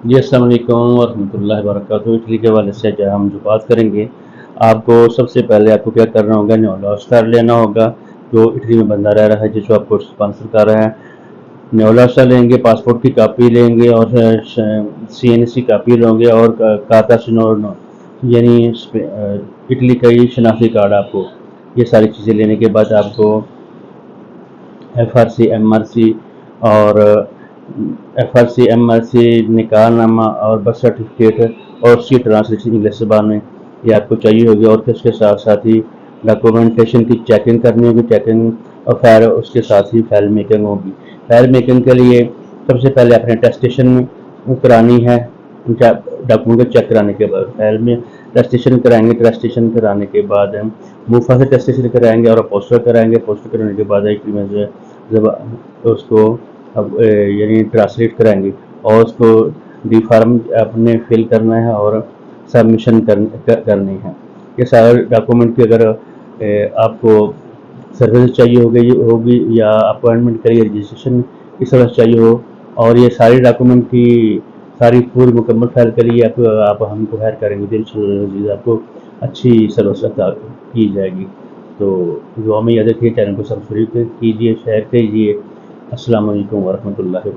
جی السلام علیکم ورحمۃ اللہ وبرکاتہ۔ اٹلی کے حوالے سے ہم جو بات کریں گے، آپ کو سب سے پہلے آپ کو کیا کرنا ہوگا، نیولا اسٹار لینا ہوگا جو اٹلی میں بندہ رہ رہا ہے، جس کو آپ کو اسپانسر کر رہا ہے۔ نیولا اسٹار لیں گے، پاسپورٹ کی کاپی لیں گے اور سی این سی کاپی لیں گے اور کارتا سنورنو یعنی اٹلی کا ہی شناختی کارڈ آپ کو۔ یہ ساری چیزیں لینے کے بعد آپ کو F R C M R C اور نکاح نامہ اور برتھ سرٹیفکیٹ اور اس کی ٹرانسلیشن انگلش زبان میں یہ آپ کو چاہیے ہوگی، اور اس کے ساتھ ساتھ ہی ڈاکومنٹیشن کی چیکنگ کرنی ہوگی، چیکنگ اور پھر اس کے ساتھ ہی فائل میکنگ ہوگی۔ فائل میکنگ کے لیے سب سے پہلے اپنے ٹیسٹیشن کرانی ہے، ڈاکومنٹ چیک کرانے کے بعد فائل میں ٹیسٹیشن کرائیں گے، ٹیسٹیشن کرانے کے بعد ہم موفا سے ٹیسٹیشن کرائیں گے اور پوسٹر کرائیں گے، پوسٹر کرانے کے بعد اس کو یعنی ٹرانسلیٹ کرائیں گے اور اس کو ڈی فارم اپنے فل کرنا ہے اور سبمیشن کرنی ہے۔ یہ سارے ڈاکومنٹ کی اگر آپ کو سروس چاہیے ہوگی یا اپوائنٹمنٹ کے لیے رجسٹریشن کی سروس چاہیے ہو، اور یہ ساری ڈاکومنٹ کی ساری پوری مکمل فائل کے لیے آپ ہم کو ہائر کریں گے تو انشاءاللہ آپ کو اچھی سروس عطا کی جائے گی۔ تو دعا میں یاد رکھیے، چینل کو سبسکرائب کیجیے، شیئر کیجیے۔ السلام علیکم ورحمۃ اللہ وبرکاتہ۔